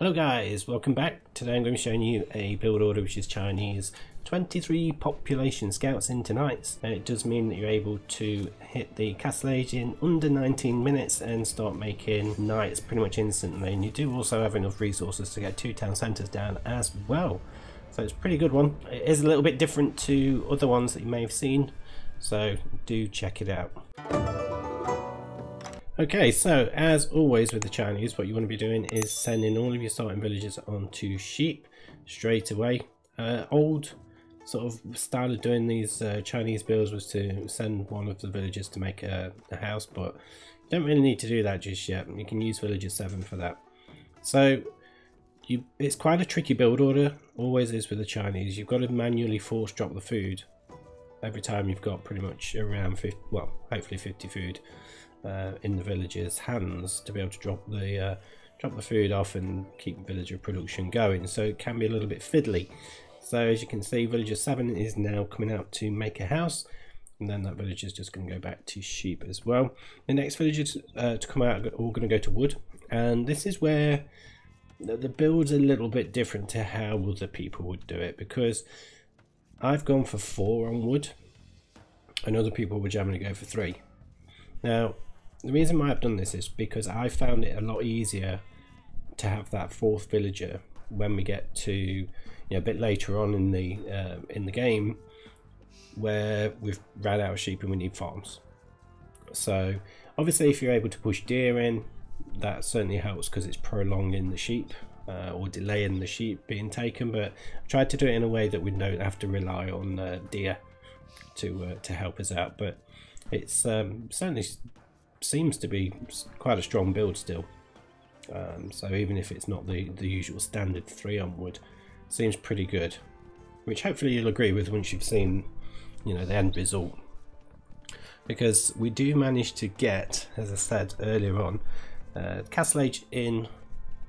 Hello guys, welcome back. Today I'm going to be showing you a build order which is Chinese. 23 population scouts into knights, and it does mean that you're able to hit the castle age in under 19 minutes and start making knights pretty much instantly, and you do also have enough resources to get 2 town centres down as well. So it's a pretty good one. It is a little bit different to other ones that you may have seen, so do check it out. Okay, so as always with the Chinese, what you want to be doing is sending all of your starting villagers onto sheep straight away. Old sort of style of doing these Chinese builds was to send one of the villagers to make a house, but you don't really need to do that just yet. You can use villager 7 for that. So it's quite a tricky build order, always is with the Chinese. You've got to manually force drop the food every time you've got pretty much around 50, well, hopefully 50 food in the villagers' hands to be able to drop the food off and keep villager production going. So it can be a little bit fiddly. So as you can see, villager 7 is now coming out to make a house, and then that villager is just going to go back to sheep as well. The next villagers to come out are all going to go to wood, and this is where the build's a little bit different to how other people would do it, because I've gone for 4 on wood and other people would generally go for 3. Now the reason why I've done this is because I found it a lot easier to have that 4th villager when we get to a bit later on in the game, where we've ran out of sheep and we need farms. So obviously if you're able to push deer in, that certainly helps because it's prolonging the sheep or delaying the sheep being taken, but I tried to do it in a way that we don't have to rely on deer to help us out. But it's certainly seems to be quite a strong build still, so even if it's not the usual standard 3 on wood, seems pretty good, which hopefully you'll agree with once you've seen the end result, because we do manage to get, as I said earlier on, castle age in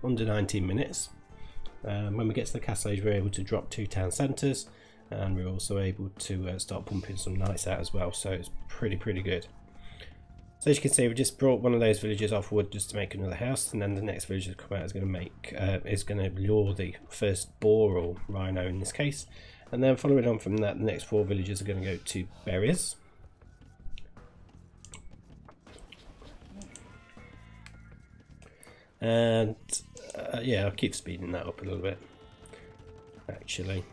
under 19 minutes. When we get to the castle age, we're able to drop 2 town centres, and we're also able to start pumping some knights out as well, so it's pretty good. So as you can see, we just brought one of those villagers off wood just to make another house, and then the next villager to come out is going to lure the first boar or rhino in this case, and then following on from that, the next 4 villagers are going to go to berries. And yeah, I'll keep speeding that up a little bit actually.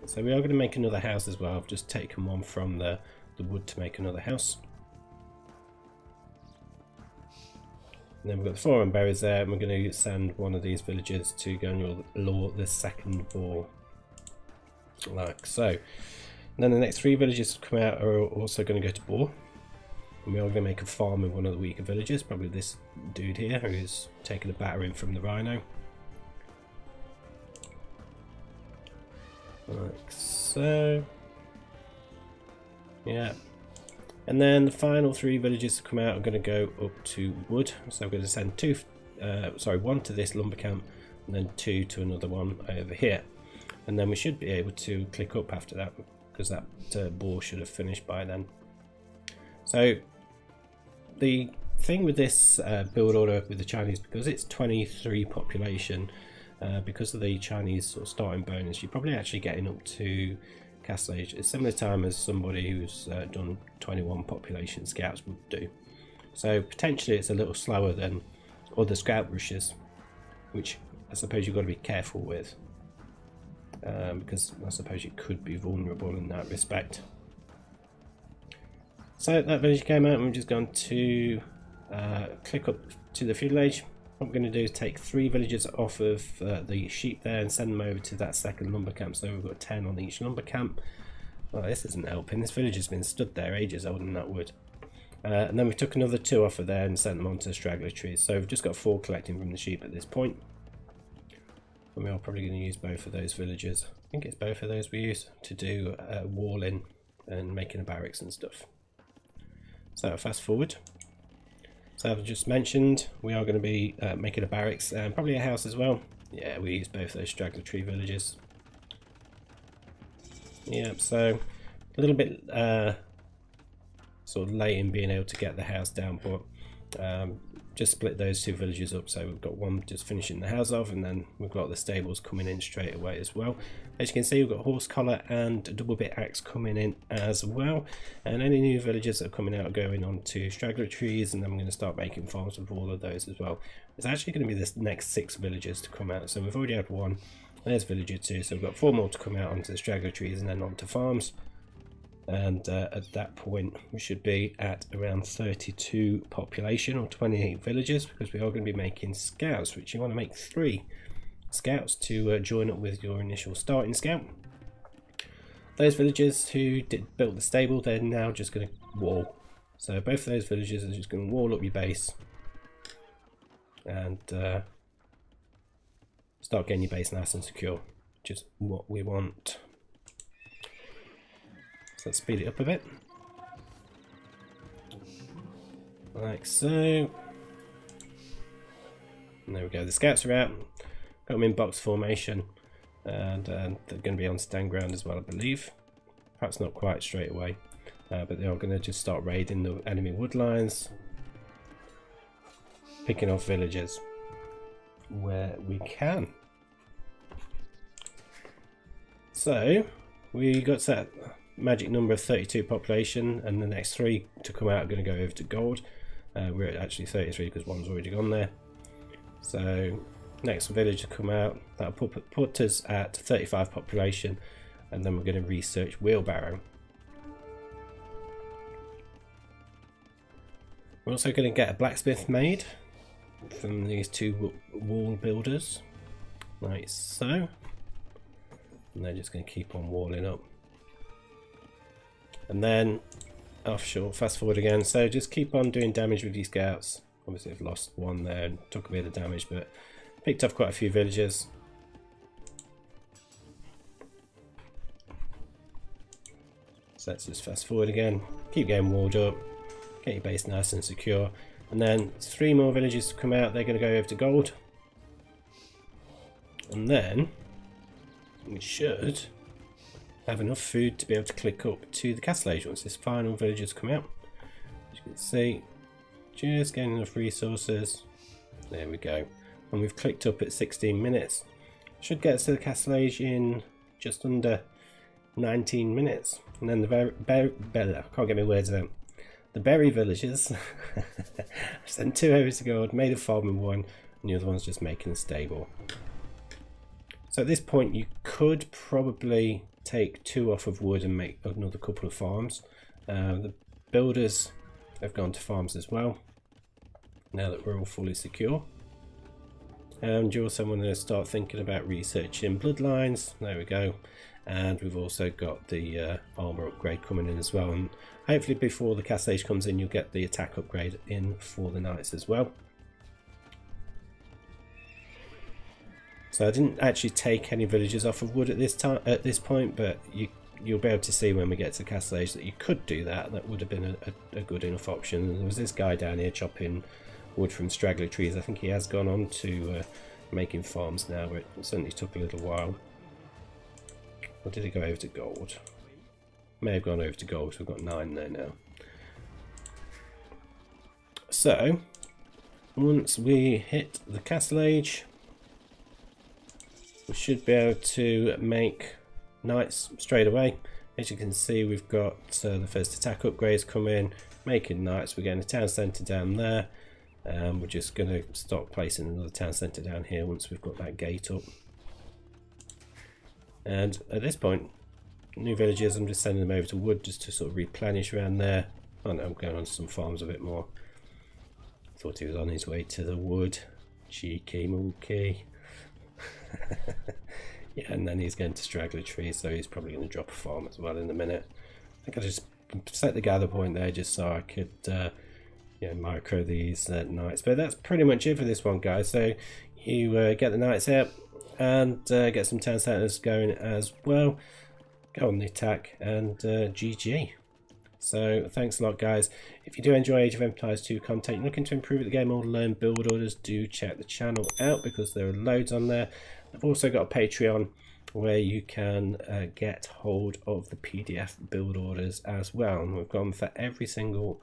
So we are going to make another house as well. I've just taken one from the wood to make another house. And then we've got the 4 on berries there, and we're going to send one of these villagers to go and lure the second boar, like so. And then the next 3 villagers to come out are also going to go to boar, and we are going to make a farm with one of the weaker villagers, probably this dude here who's taking a battering from the rhino, like so. Yeah. And then the final 3 villagers to come out are going to go up to wood. So I'm going to send 1 to this lumber camp, and then 2 to another one over here. And then we should be able to click up after that, because that boar should have finished by then. So the thing with this build order with the Chinese, because it's 23 population, because of the Chinese sort of starting bonus, you're probably actually getting up to castle age at a similar time as somebody who's done 21 population scouts would do. So potentially it's a little slower than other scout rushes, which I suppose you've got to be careful with, because I suppose you could be vulnerable in that respect. So that village came out, and we've just gone to click up to the feudal age. What we're going to do is take 3 villagers off of the sheep there and send them over to that second lumber camp. So we've got 10 on each lumber camp. Well, this isn't helping. This village has been stood there ages holding that wood. And then we took another 2 off of there and sent them onto the straggler trees. So we've just got 4 collecting from the sheep at this point. And we are probably going to use both of those villagers. I think it's both of those we use to do walling and making a barracks and stuff. So fast forward. So I've just mentioned we are going to be making a barracks and probably a house as well. Yeah, we use both those straggler tree villages. Yeah, so a little bit sort of late in being able to get the house down, but just split those two villages up, so we've got one just finishing the house off, and then we've got the stables coming in straight away as well. As you can see, we've got horse collar and a double bit axe coming in as well, and any new villages that are coming out are going on to straggler trees, and then I'm going to start making farms with all of those as well. It's actually going to be this next 6 villages to come out, so we've already had 1, there's villager 2, so we've got 4 more to come out onto the straggler trees and then onto farms. And at that point we should be at around 32 population or 28 villagers, because we are going to be making scouts, which you want to make 3 scouts to join up with your initial starting scout. Those villagers who built the stable, they're now just going to wall, so both of those villagers are just going to wall up your base and start getting your base nice and secure, which is what we want. Let's speed it up a bit, like so. And there we go, the scouts are out, got them in box formation, and they're going to be on stand ground as well, I believe. Perhaps not quite straight away, but they are going to just start raiding the enemy wood lines, picking off villagers where we can. So we got that magic number of 32 population, and the next 3 to come out are going to go over to gold. We're at actually 33 because one's already gone there. So next village to come out, that'll put us at 35 population, and then we're going to research wheelbarrow. We're also going to get a blacksmith made from these 2 wall builders, like so, and they're just going to keep on walling up. And then offshore, fast forward again, so just keep on doing damage with these scouts. Obviously I've lost 1 there and took a bit of damage, but picked off quite a few villagers. So let's just fast forward again, keep getting walled up, get your base nice and secure, and then 3 more villages to come out, they're going to go over to gold. And then we should have enough food to be able to click up to the castle age once this final villagers come out. As you can see, just getting enough resources. There we go, and we've clicked up at 16 minutes. Should get us to the castle age in just under 19 minutes. And then the I can't get my words out. The berry villagers sent 2 over to gold, made a farm in 1, and the other one's just making a stable. So at this point you could probably take 2 off of wood and make another couple of farms. The builders have gone to farms as well, now that we're all fully secure. And you also want to start thinking about researching bloodlines. There we go. And we've also got the armor upgrade coming in as well, and hopefully before the castle age comes in you'll get the attack upgrade in for the knights as well. So I didn't actually take any villagers off of wood at this point, but you'll be able to see when we get to castle age that you could do that. That would have been a good enough option. And there was this guy down here chopping wood from straggler trees. I think he has gone on to making farms now, but it certainly took a little while. Or did he go over to gold? May have gone over to gold, so we've got 9 there now. So once we hit the castle age, we should be able to make knights straight away. As you can see, we've got the first attack upgrades come in, making knights. We're getting a town centre down there, and we're just going to start placing another town centre down here once we've got that gate up. And at this point, new villagers, I'm just sending them over to wood just to sort of replenish around there. Oh no, I'm going on to some farms a bit more. Thought he was on his way to the wood. Cheeky monkey. Yeah, and then he's going to straggler trees, so he's probably going to drop a farm as well in a minute. I think I just set the gather point there just so I could micro these knights. But that's pretty much it for this one, guys. So you get the knights out and get some town centers going as well. Go on the attack, and GG. So thanks a lot, guys. If you do enjoy Age of Empires 2 content, you're looking to improve the game or learn build orders, do check the channel out because there are loads on there. I've also got a Patreon where you can get hold of the PDF build orders as well, and we've gone for every single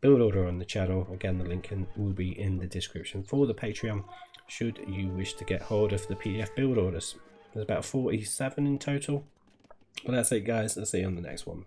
build order on the channel. Again, the link will be in the description for the Patreon should you wish to get hold of the PDF build orders. There's about 47 in total. But that's it guys, I'll see you on the next one.